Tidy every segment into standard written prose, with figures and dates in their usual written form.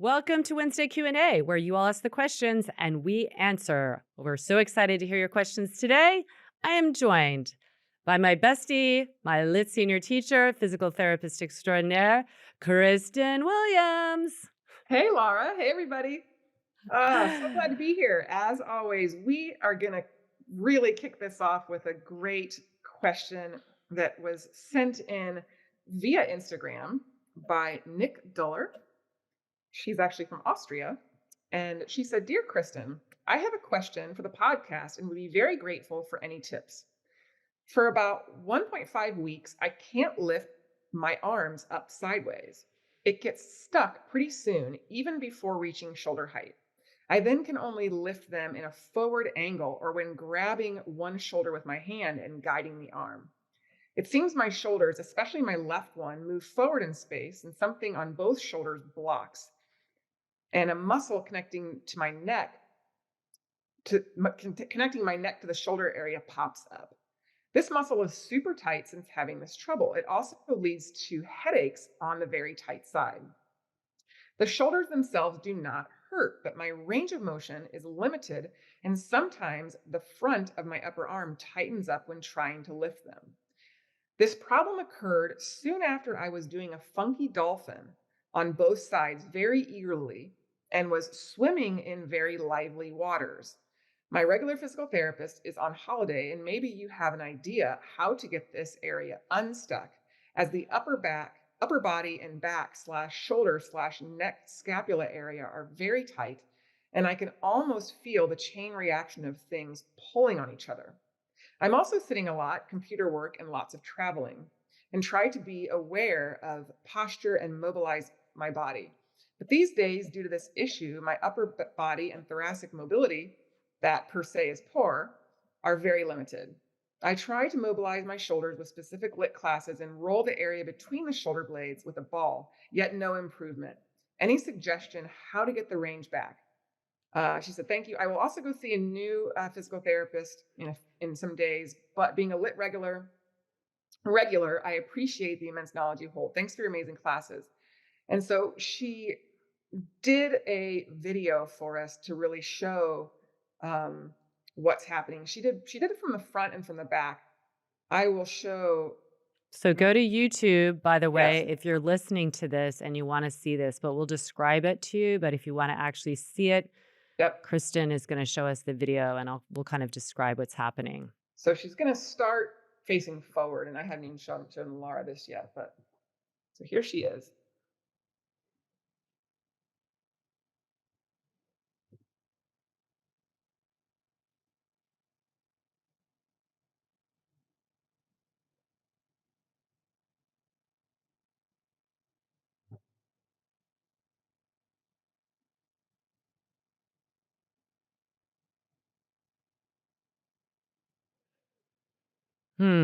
Welcome to Wednesday Q&A, where you all ask the questions and we answer. We're so excited to hear your questions today. I am joined by my bestie, my lit senior teacher, physical therapist extraordinaire, Kristen Williams. Hey, Laura. Hey, everybody. So glad to be here. As always, we are going to really kick this off with a great question that was sent in via Instagram by Nick Duller. She's actually from Austria. And she said, Dear Kristen, I have a question for the podcast and would be very grateful for any tips. For about 1.5 weeks, I can't lift my arms up sideways. It gets stuck pretty soon, even before reaching shoulder height. I then can only lift them in a forward angle or when grabbing one shoulder with my hand and guiding the arm. It seems my shoulders, especially my left one, move forward in space and something on both shoulders blocks. And a muscle connecting to my neck connecting my neck to the shoulder area pops up. This muscle is super tight since having this trouble. It also leads to headaches on the very tight side. The shoulders themselves do not hurt, but my range of motion is limited, and sometimes the front of my upper arm tightens up when trying to lift them. This problem occurred soon after I was doing a funky dolphin on both sides very eagerly and was swimming in very lively waters. My regular physical therapist is on holiday, and maybe you have an idea how to get this area unstuck, as the upper body and back slash shoulder slash neck scapula area are very tight, and I can almost feel the chain reaction of things pulling on each other. I'm also sitting a lot, computer work, and lots of traveling, and try to be aware of posture and mobilize my body. But these days, due to this issue, my upper body and thoracic mobility, that per se is poor, are very limited. I try to mobilize my shoulders with specific lit classes and roll the area between the shoulder blades with a ball, yet no improvement. Any suggestion how to get the range back? She said, thank you. I will also go see a new physical therapist in some days, but being a lit regular, I appreciate the immense knowledge you hold. Thanks for your amazing classes. And so she did a video for us to really show what's happening. She did it from the front and from the back. I will show. So go to YouTube, by the Yes. way, if you're listening to this and you want to see this, but we'll describe it to you. But if you want to actually see it, Yep. Kristen is going to show us the video and we'll kind of describe what's happening. So she's going to start facing forward, and I haven't even shown Laura this yet, but so here she is.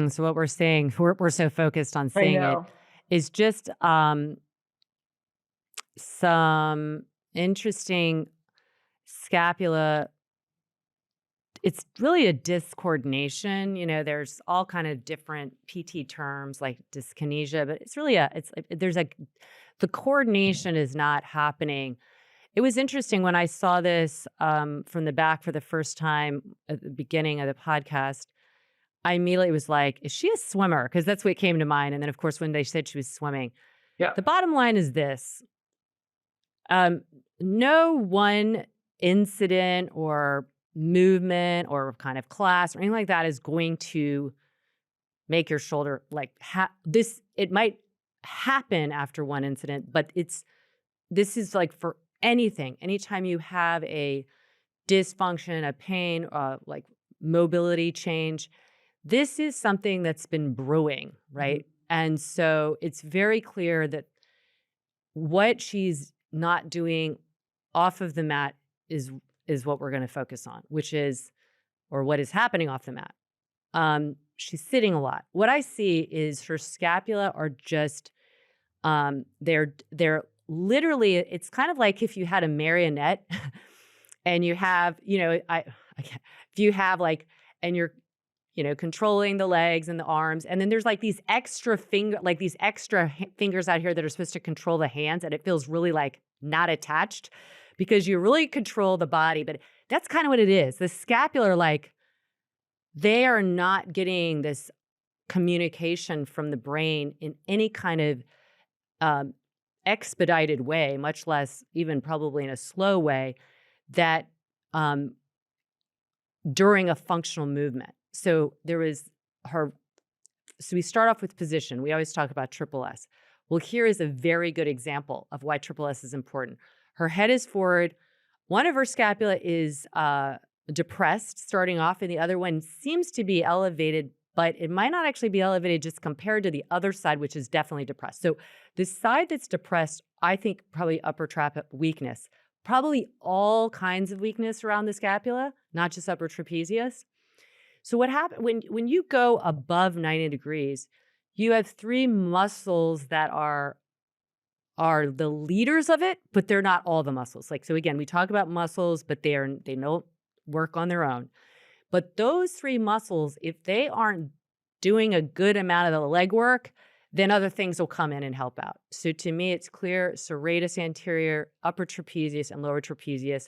So what we're saying, we're so focused on I seeing it, know. is just some interesting scapula. It's really a discoordination. There's all kind of different PT terms like dyskinesia, but it's really the coordination is not happening. It was interesting when I saw this from the back for the first time at the beginning of the podcast. I immediately was like, is she a swimmer? Because that's what came to mind. And then, of course, when they said she was swimming, Yeah. the bottom line is this. No one incident or movement or kind of class or anything like that is going to make your shoulder like this. It might happen after one incident, but this is like for anything. Anytime you have a dysfunction, a pain, like mobility change, this is something that's been brewing, right? And so it's very clear that what she's not doing off of the mat is what we're going to focus on, or what is happening off the mat. She's sitting a lot. What I see is her scapula are just, they're literally, it's kind of like if you had a marionette and you have, if you have like, and controlling the legs and the arms. And then there's like these extra fingers out here that are supposed to control the hands. And it feels really like not attached because you really control the body. But that's kind of what it is. The scapular, like, they are not getting this communication from the brain in any kind of um, expedited way, much less even probably in a slow way, that um, during a functional movement. So there was her. So we start off with position. We always talk about triple S. Well, here is a very good example of why triple S is important. Her head is forward. One of her scapula is depressed starting off, and the other one seems to be elevated, but it might not actually be elevated just compared to the other side, which is definitely depressed. So the side that's depressed, I think probably upper trap weakness, probably all kinds of weakness around the scapula, not just upper trapezius. So what happens when you go above 90 degrees, you have three muscles that are the leaders of it, but they're not all the muscles. Like, so again, we talk about muscles, but they don't work on their own. But those three muscles, if they aren't doing a good amount of the leg work, then other things will come in and help out. So to me, it's clear serratus anterior, upper trapezius, and lower trapezius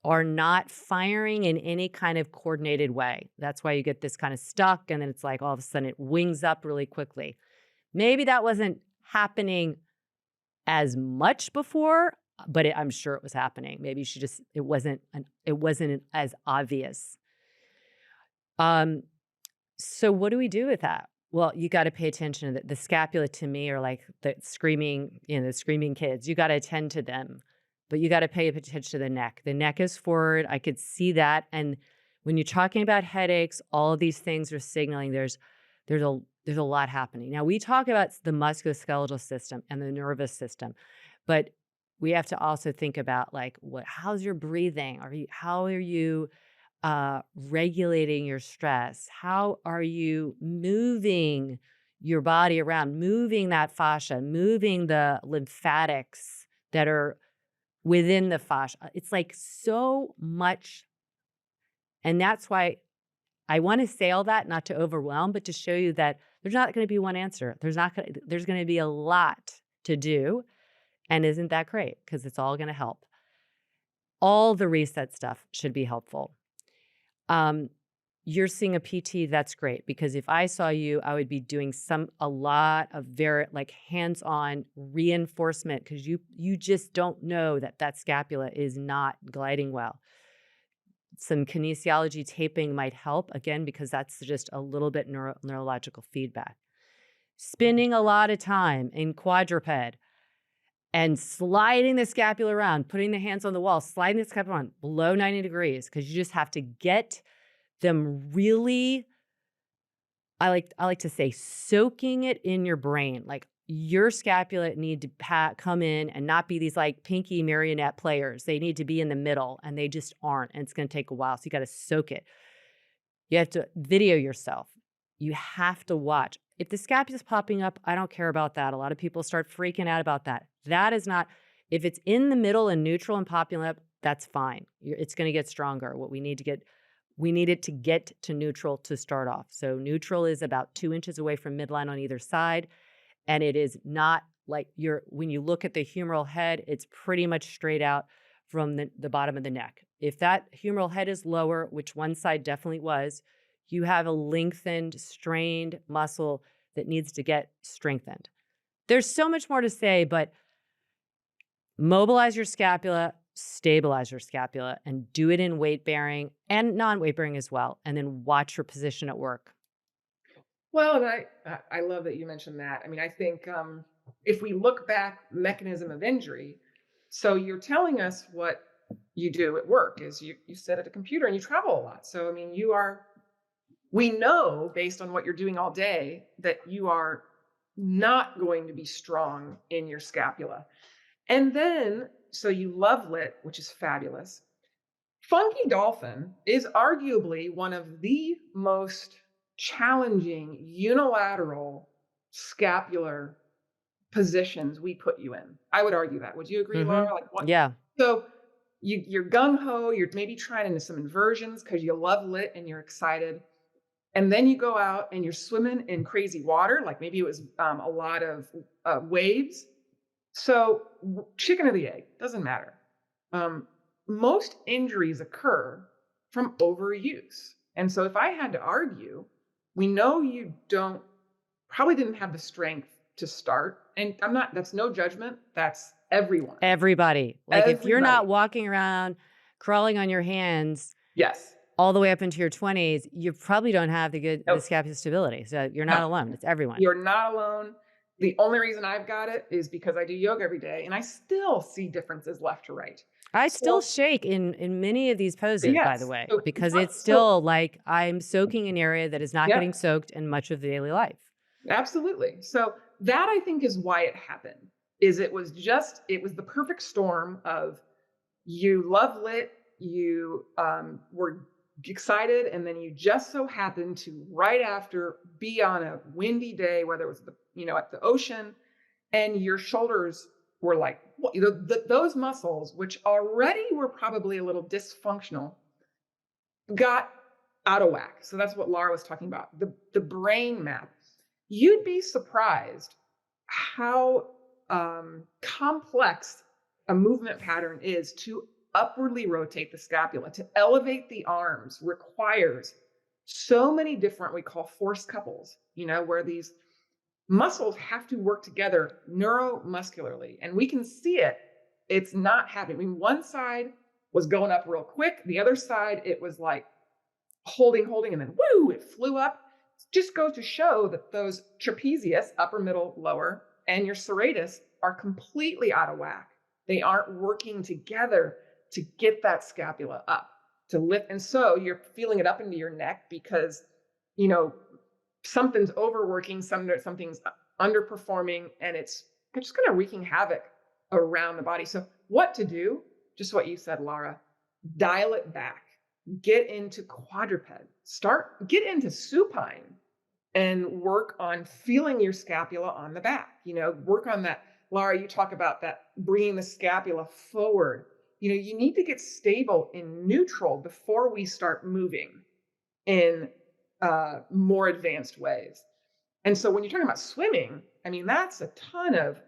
are not firing in any kind of coordinated way. That's why you get this kind of stuck, and then it's like all of a sudden it wings up really quickly. Maybe that wasn't happening as much before, but I'm sure it was happening. Maybe she just it wasn't as obvious. So what do we do with that? Well, you got to pay attention to the scapula. To me, are like the screaming kids. You got to attend to them, but you got to pay attention to the neck. The neck is forward. I could see that. And when you're talking about headaches, all of these things are signaling there's a lot happening. Now we talk about the musculoskeletal system and the nervous system, but we have to also think about like how's your breathing? How are you regulating your stress? How are you moving your body around, moving that fascia, moving the lymphatics that are within the fascia? It's like so much. And that's why I want to say all that, not to overwhelm, but to show you that there's not going to be one answer. There's going to be a lot to do. And isn't that great? Because it's all going to help. All the reset stuff should be helpful. You're seeing a PT, that's great. Because if I saw you, I would be doing a lot of very like hands-on reinforcement because you just don't know that scapula is not gliding well. Some kinesiology taping might help, again, because that's just a little bit neurological feedback. Spending a lot of time in quadruped and sliding the scapula around, putting the hands on the wall, sliding the scapula around below 90 degrees, because you just have to get them really, I like to say, soaking it in your brain. Like your scapula need to come in and not be these like pinky marionette players. They need to be in the middle, and they just aren't. And it's going to take a while. So you got to soak it. You have to video yourself. You have to watch. If the scapula is popping up, I don't care about that. A lot of people start freaking out about that. That is not, if it's in the middle and neutral and popping up, that's fine. It's going to get stronger. We need it to get to neutral to start off. So neutral is about 2 inches away from midline on either side. And it is not like when you look at the humeral head, it's pretty much straight out from the bottom of the neck. If that humeral head is lower, which one side definitely was, you have a lengthened, strained muscle that needs to get strengthened. There's so much more to say, but mobilize your scapula, stabilize your scapula, and do it in weight bearing and non-weight bearing as well. And then watch your position at work. Well, and I love that you mentioned that. I mean, I think if we look back, mechanism of injury. So you're telling us what you do at work is you sit at a computer and you travel a lot. So I mean, we know based on what you're doing all day that you are not going to be strong in your scapula. And then, so you love lit, which is fabulous. Funky dolphin is arguably one of the most challenging unilateral scapular positions we put you in. I would argue that. Would you agree, Laura? Like what? Yeah. So you're gung ho. You're maybe trying into some inversions because you love lit and you're excited. And then you go out and you're swimming in crazy water, like maybe it was a lot of waves. So, chicken or the egg, doesn't matter. Um, Most injuries occur from overuse. And so, if I had to argue, we know you don't probably didn't have the strength to start. And I'm not, that's no judgment. That's everyone. Everybody. Like, if you're Everybody. not walking around crawling on your hands Yes. all the way up into your 20s, you probably don't have the Nope. scapular stability. So you're not No. alone. It's everyone. You're not alone. The only reason I've got it is because I do yoga every day and I still see differences left to right. I still So, shake in many of these poses, by the yes. way, So, because what, it's so, still like I'm soaking an area that is not yeah, getting soaked in much of the daily life. absolutely. So, that I think is why it happened. Is it was the perfect storm of you love lit, you were excited, and then you just so happened to right after be on a windy day, whether it was at the ocean, and your shoulders were like those muscles, which already were probably a little dysfunctional, got out of whack. So that's what Laura was talking about. The brain map. You'd be surprised how complex a movement pattern is to upwardly rotate the scapula. To elevate the arms requires so many different, we call force couples, where these muscles have to work together neuromuscularly. And we can see it. It's not happening. I mean, one side was going up real quick. The other side, it was like holding, and then woo, it flew up. Just goes to show that those trapezius, upper, middle, lower, and your serratus are completely out of whack. They aren't working together to get that scapula up, to lift. And so you're feeling it up into your neck because, you know, something's overworking, something's underperforming, and it's just kind of wreaking havoc around the body. So, what to do? Just what you said, Laura. Dial it back. Get into quadruped. Get into supine and work on feeling your scapula on the back. Work on that. Laura, you talk about that bringing the scapula forward. You need to get stable in neutral before we start moving in more advanced ways. And so when you're talking about swimming, I mean, that's a ton of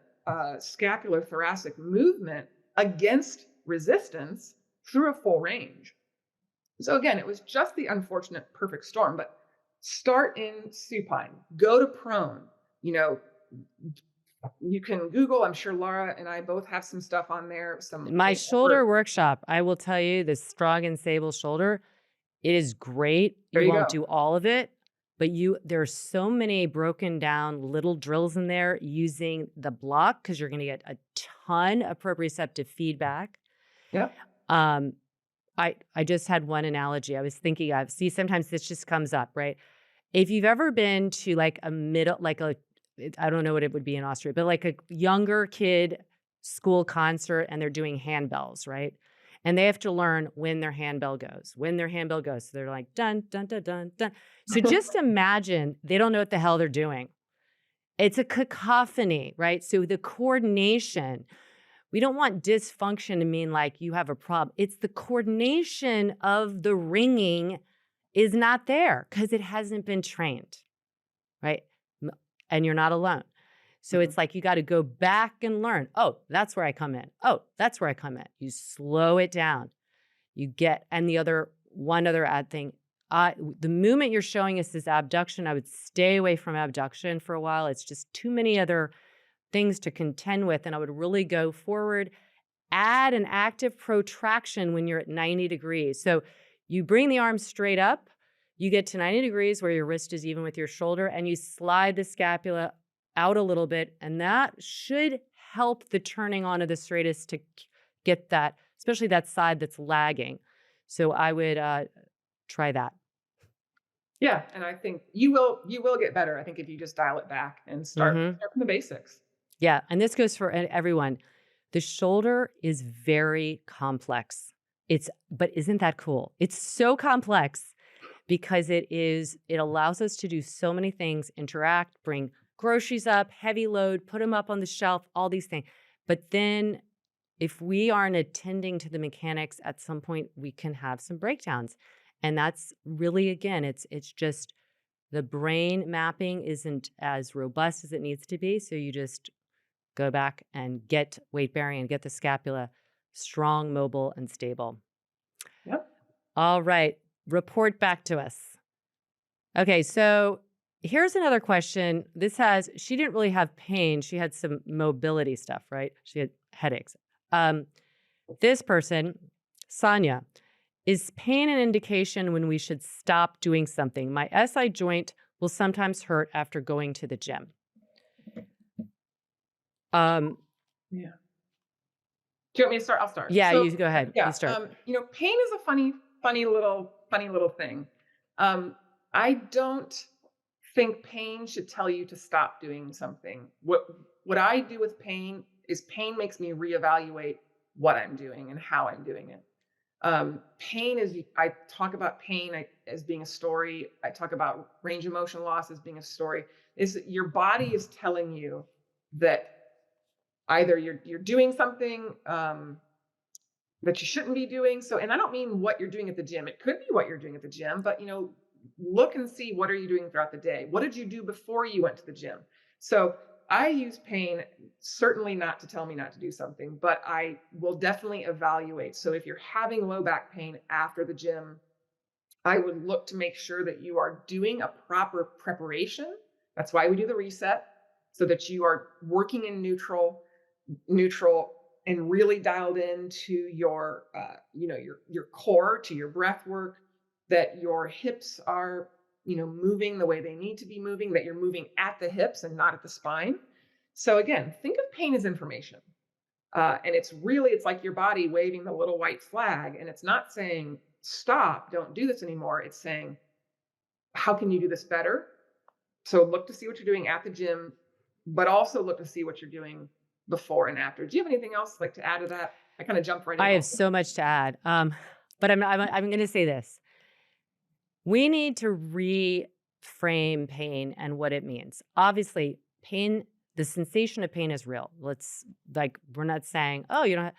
scapular thoracic movement against resistance through a full range. So again, it was just the unfortunate perfect storm, but start in supine, go to prone. You know, you can Google, I'm sure Laura and I both have some stuff on there, some My things for, shoulder workshop, I will tell you, the strong and stable shoulder, it is great. there You you won't go. do all of it, but there's so many broken down little drills in there using the block because you're going to get a ton of proprioceptive feedback. Yeah. Um, I just had one analogy I was thinking of. See, sometimes this just comes up, right? If you've ever been to like a middle, I don't know what it would be in Austria, but like a younger kid school concert and they're doing handbells, right? And they have to learn when their handbell goes, when their handbell goes. So they're like, dun, dun, dun, dun, dun. So just imagine they don't know what the hell they're doing. It's a cacophony, right? So the coordination, we don't want dysfunction to mean like you have a problem. It's the coordination of the ringing is not there because it hasn't been trained, right? And you're not alone. So Mhm. it's like you got to go back and learn. Oh, that's where I come in. Oh, that's where I come in. You slow it down. And one other odd thing, the movement you're showing us is abduction. I would stay away from abduction for a while. It's just too many other things to contend with. And I would really go forward, add an active protraction when you're at 90 degrees. So you bring the arm straight up, you get to 90 degrees where your wrist is even with your shoulder, and you slide the scapula out a little bit. And that should help the turning on of the serratus to get that, especially that side that's lagging. So I would try that. Yeah, and I think you will get better. I think if you just dial it back and start Hmm. start from the basics. Yeah. And this goes for everyone. The shoulder is very complex. But isn't that cool? It's so complex because it allows us to do so many things, interact, bring groceries up, heavy load, put them up on the shelf, all these things. But then if we aren't attending to the mechanics at some point, we can have some breakdowns. And that's really, again, it's just the brain mapping isn't as robust as it needs to be. So you just go back and get weight bearing and get the scapula strong, mobile, and stable. Yep. All right. Report back to us. Okay. So here's another question. She didn't really have pain. She had some mobility stuff, right? She had headaches. This person, Sonia, is pain an indication when we should stop doing something? My SI joint will sometimes hurt after going to the gym. Yeah. Do you want me to start? I'll start. Yeah, So, you go ahead. yeah, You start. pain is a funny little thing. I don't think pain should tell you to stop doing something. What I do with pain is pain makes me reevaluate what I'm doing and how I'm doing it. Pain is, I talk about pain as being a story. I talk about range of motion loss as being a story. Is that your body is telling you that either you're doing something that you shouldn't be doing. So, and I don't mean what you're doing at the gym. It could be what you're doing at the gym, but look and see, what are you doing throughout the day? What did you do before you went to the gym? So I use pain certainly not to tell me not to do something, but I will definitely evaluate. So if you're having low back pain after the gym, I would look to make sure that you are doing a proper preparation. That's why we do the reset, so that you are working in neutral and really dialed into your your core, to your breath work, that your hips are moving the way they need to be moving, that you're moving at the hips and not at the spine. So again, think of pain as information. And it's like your body waving the little white flag, and it's not saying stop, don't do this anymore. It's saying, how can you do this better? So look to see what you're doing at the gym, but also look to see what you're doing before and after. Do you have anything else like to add to that? I kind of jumped right in I have also. so much to add. But I'm going to say this. We need to reframe pain and what it means. Obviously, pain, the sensation of pain is real. We're not saying, oh, you don't,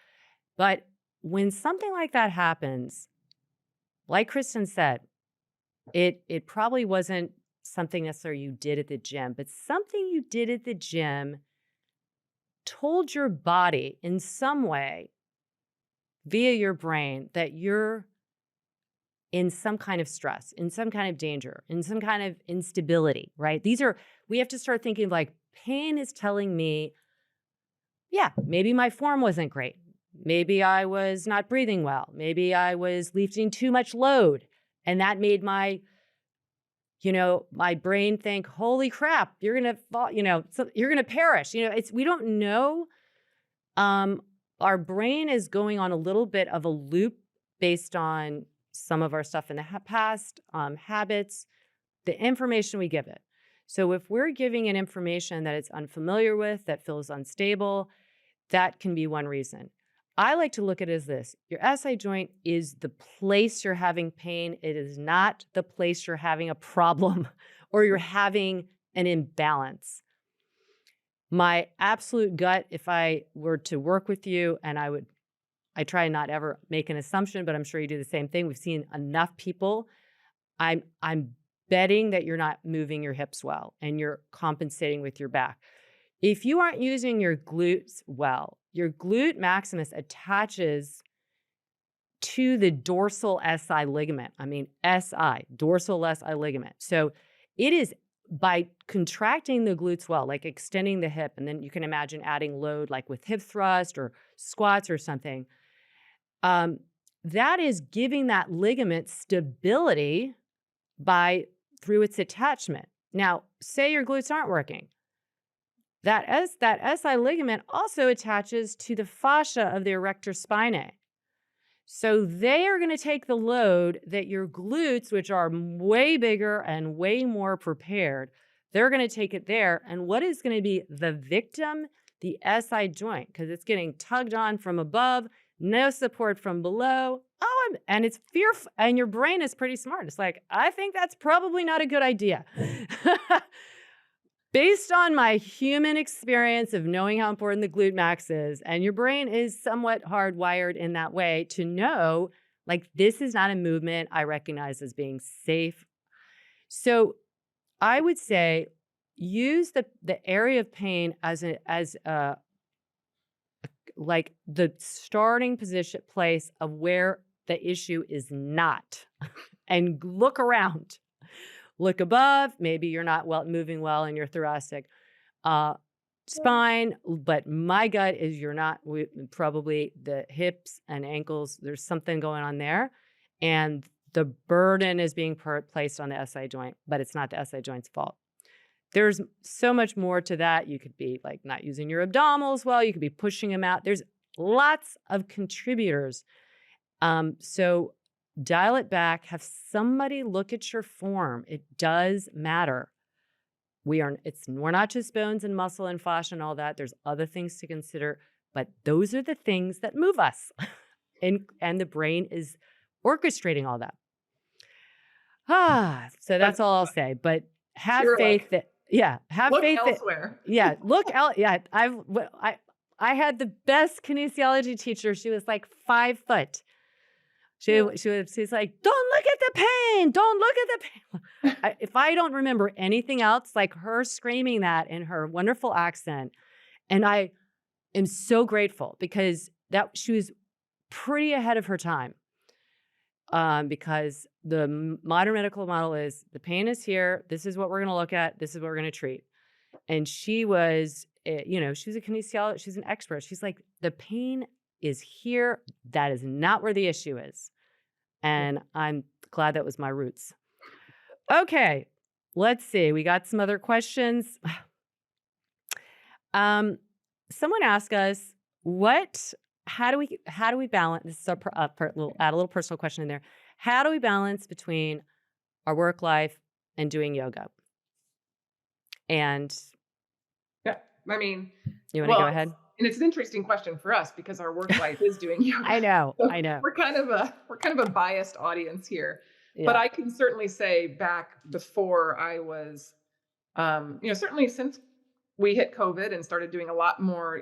but when something like that happens, like Kristen said, it probably wasn't something necessarily you did at the gym, but something you did at the gym told your body in some way via your brain that you're in some kind of stress, in some kind of danger, in some kind of instability, right? We have to start thinking like pain is telling me, yeah, maybe my form wasn't great. Maybe I was not breathing well. Maybe I was lifting too much load. And that made my brain think, holy crap, you're going to fall, you're going to perish. We don't know. Our brain is going on a little bit of a loop based on some of our stuff in the past, habits, the information we give it. So if we're giving it information that it's unfamiliar with, that feels unstable, that can be one reason. I like to look at it as this. Your SI joint is the place you're having pain. It is not the place you're having a problem or you're having an imbalance. My absolute gut, if I were to work with you, and I try not ever make an assumption, but I'm sure you do the same thing. We've seen enough people. I'm betting that you're not moving your hips well and you're compensating with your back. If you aren't using your glutes well, your glute maximus attaches to the dorsal SI ligament. Dorsal SI ligament. So it is by contracting the glutes well, like extending the hip, and then you can imagine adding load like with hip thrust or squats or something. That is giving that ligament stability through its attachment. Now, say your glutes aren't working. That SI ligament also attaches to the fascia of the erector spinae. So they are going to take the load that your glutes, which are way bigger and way more prepared, they're going to take it there. And what is going to be the victim? The SI joint, because it's getting tugged on from above, no support from below. And it's fearful. And your brain is pretty smart. It's like, I think that's probably not a good idea. Based on my human experience of knowing how important the glute max is, and your brain is somewhat hardwired in that way to know, like, this is not a movement I recognize as being safe. So I would say use the area of pain as a like the starting position place of where the issue is not, and look around. Look above. Maybe you're not moving well in your thoracic uh, spine, but my gut is you're not probably the hips and ankles. There's something going on there, and the burden is being placed on the SI joint, but it's not the SI joint's fault. There's so much more to that. You could be like not using your abdominals well. You could be pushing them out. There's lots of contributors. So dial it back. Have somebody look at your form. It does matter. We're not just bones and muscle and fascia and all that. There's other things to consider, but those are the things that move us. and the brain is orchestrating all that. So that's But all I'll say. But have you're faith like, that have look faith that elsewhere. look out. Yeah, I had the best kinesiology teacher. She was like 5 foot. Yeah. She's like, don't look at the pain. Don't look at the pain. If I don't remember anything else, like her screaming that in her wonderful accent, and I am so grateful because she was pretty ahead of her time. Because the modern medical model is the pain is here. This is what we're going to look at. This is what we're going to treat. And she was, she's a kinesiologist. She's an expert. She's like, the pain is here. That is not where the issue is. And I'm glad that was my roots. Okay, let's see. We got some other questions. Someone asked us, how do we balance? This is add a little personal question in there. How do we balance between our work life and doing yoga? And Yeah. I mean, you want to go ahead? and it's an interesting question for us because our work life is doing yoga. I know. So I know. we're kind of a biased audience here. But Yeah. I can certainly say back before I was, certainly since we hit COVID and started doing a lot more,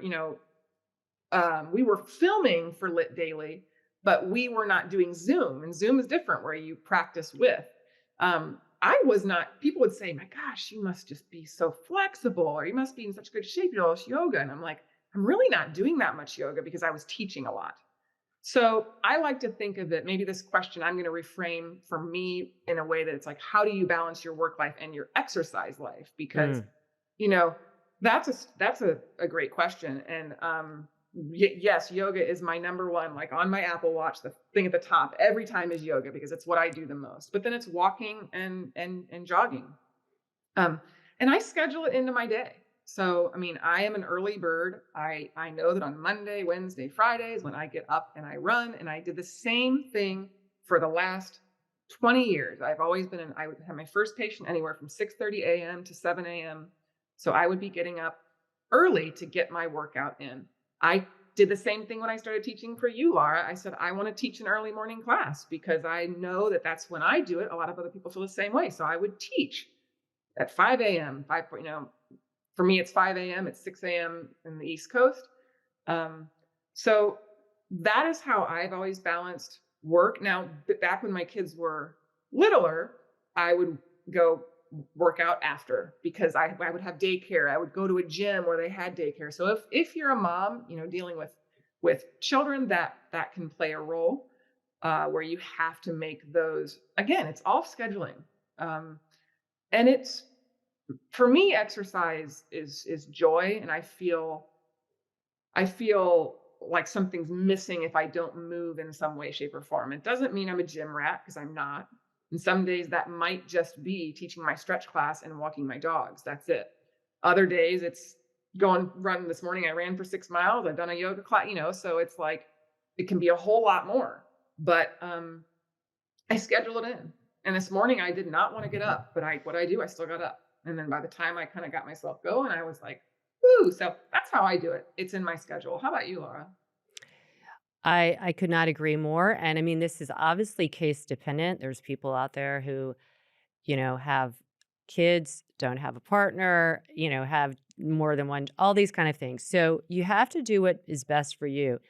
we were filming for Lit Daily, but we were not doing Zoom. And Zoom is different where you practice with. I was not, people would say, my gosh, you must just be so flexible or you must be in such good shape. You do all this yoga. And I'm like, I'm really not doing that much yoga because I was teaching a lot. So I like to think of it, maybe this question I'm going to reframe for me in a way that it's like, how do you balance your work life and your exercise life? Because, that's a great question. And yes, yoga is my number one, like on my Apple Watch, the thing at the top every time is yoga because it's what I do the most. But then it's walking and jogging. And I schedule it into my day. So, I mean, I am an early bird. I know that on Monday, Wednesday, Fridays, when I get up and I run, and I did the same thing for the last 20 years. I've always been I would have my first patient anywhere from 6:30 a.m. to 7 a.m. So I would be getting up early to get my workout in. I did the same thing when I started teaching for you, Laura. I said, I want to teach an early morning class because I know that that's when I do it. A lot of other people feel the same way. So I would teach at 5 a.m., for me, it's 5 a.m., it's 6 a.m. in the East Coast. So that is how I've always balanced work. Now, back when my kids were littler, I would go work out after because I would have daycare. I would go to a gym where they had daycare. So if you're a mom, dealing with children, that can play a role where you have to make those. Again, it's all scheduling, and it's. For me, exercise is joy, and I feel like something's missing if I don't move in some way, shape, or form. It doesn't mean I'm a gym rat because I'm not. And some days that might just be teaching my stretch class and walking my dogs. That's it. Other days it's going run. This morning I ran for 6 miles. I've done a yoga class, so it's like it can be a whole lot more. But I schedule it in. And this morning I did not want to get up, but I still got up. And then by the time I kind of got myself going, I was like, woo. So that's how I do it. It's in my schedule. How about you, Laura? I could not agree more. And I mean, this is obviously case dependent. There's people out there who, have kids, don't have a partner, have more than one, all these kind of things. So you have to do what is best for you.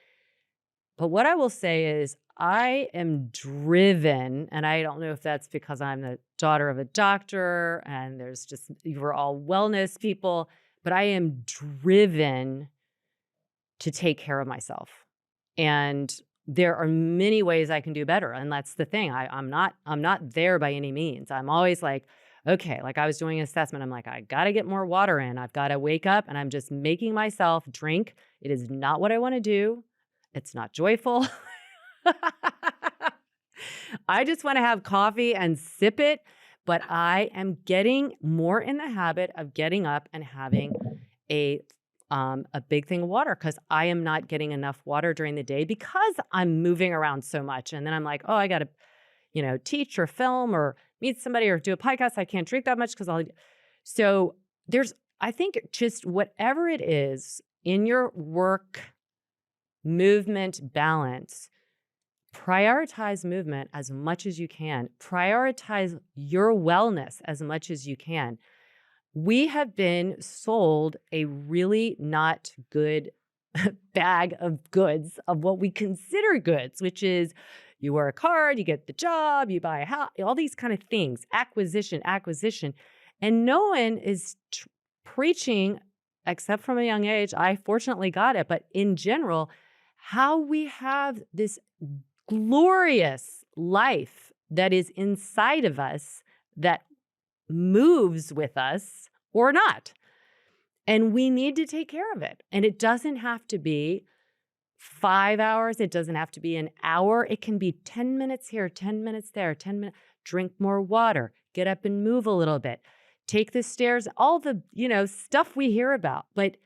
But what I will say is I am driven, and I don't know if that's because I'm the daughter of a doctor, and there's just, we're all wellness people, but I am driven to take care of myself. And there are many ways I can do better. And that's the thing. I'm not there by any means. I'm always like, okay, like I was doing an assessment. I'm like, I gotta get more water in. I've got to wake up and I'm just making myself drink. It is not what I want to do. It's not joyful. I just want to have coffee and sip it. But I am getting more in the habit of getting up and having a a big thing of water because I am not getting enough water during the day because I'm moving around so much. And then I'm like, oh, I got to, teach or film or meet somebody or do a podcast. I can't drink that much because I'll. So there's, I think, just whatever it is in your work movement balance, prioritize movement as much as you can. Prioritize your wellness as much as you can. We have been sold a really not good bag of goods of what we consider goods, which is you work hard, you get the job, you buy a house, all these kind of things, acquisition, acquisition. And no one is preaching, except from a young age. I fortunately got it, but in general, how we have this glorious life that is inside of us that moves with us or not. And we need to take care of it. And it doesn't have to be 5 hours. It doesn't have to be an hour. It can be 10 minutes here, 10 minutes there, 10 minutes. Drink more water, get up and move a little bit, take the stairs, all the, stuff we hear about. But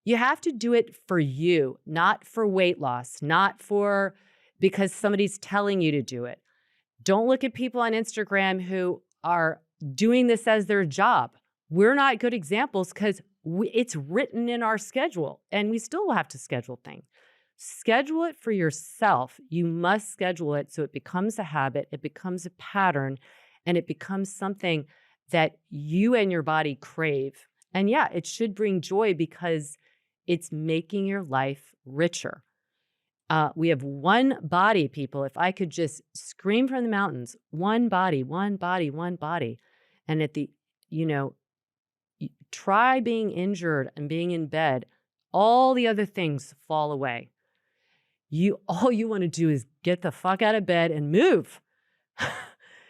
you have to do it for you, not for weight loss, not for because somebody's telling you to do it. Don't look at people on Instagram who are doing this as their job. We're not good examples because it's written in our schedule and we still have to schedule things. Schedule it for yourself. You must schedule it so it becomes a habit, it becomes a pattern, and it becomes something that you and your body crave. And yeah, it should bring joy because it's making your life richer. We have one body, people. If I could just scream from the mountains, one body, one body, one body. And at the, try being injured and being in bed, all the other things fall away. All you want to do is get the fuck out of bed and move.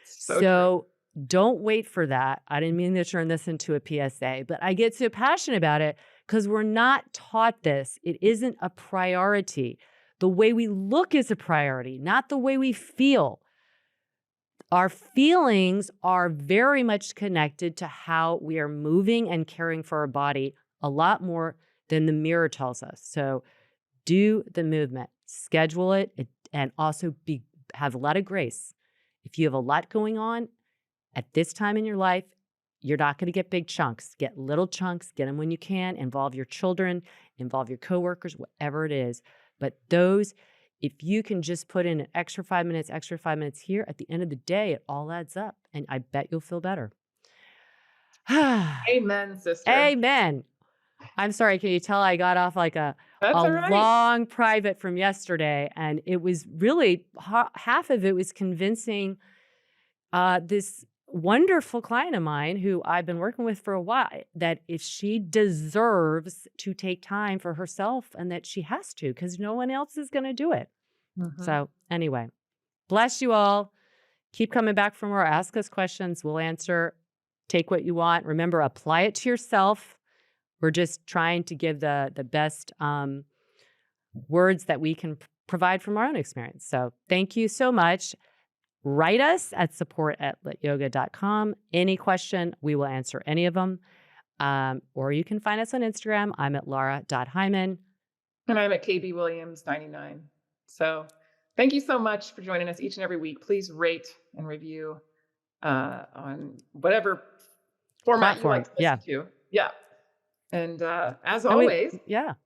So don't wait for that. I didn't mean to turn this into a PSA, but I get so passionate about it because we're not taught this. It isn't a priority. The way we look is a priority, not the way we feel. Our feelings are very much connected to how we are moving and caring for our body a lot more than the mirror tells us. So do the movement, schedule it, and also have a lot of grace. If you have a lot going on at this time in your life, you're not going to get big chunks. Get little chunks, get them when you can, involve your children, involve your coworkers, whatever it is. But if you can just put in an extra 5 minutes here, at the end of the day, it all adds up. And I bet you'll feel better. Amen, sister. Amen. I'm sorry. Can you tell I got off like a That's all right. long private from yesterday? And it was really, half of it was convincing this wonderful client of mine who I've been working with for a while that if she deserves to take time for herself and that she has to because no one else is going to do it. Mm-hmm. So anyway, bless you all. Keep coming back for more. Ask us questions. We'll answer. Take what you want. Remember, apply it to yourself. We're just trying to give the best words that we can provide from our own experience. So thank you so much. Write us at support@lityoga.com. Any question, we will answer any of them. Or you can find us on Instagram. I'm at Laura.Hyman. And I'm at KB Williams 99. So thank you so much for joining us each and every week. Please rate and review on whatever format you like to listen to. Yeah. And as always.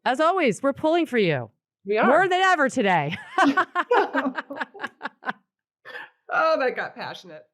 As always, we're pulling for you. We are. More than ever today. Oh, that got passionate.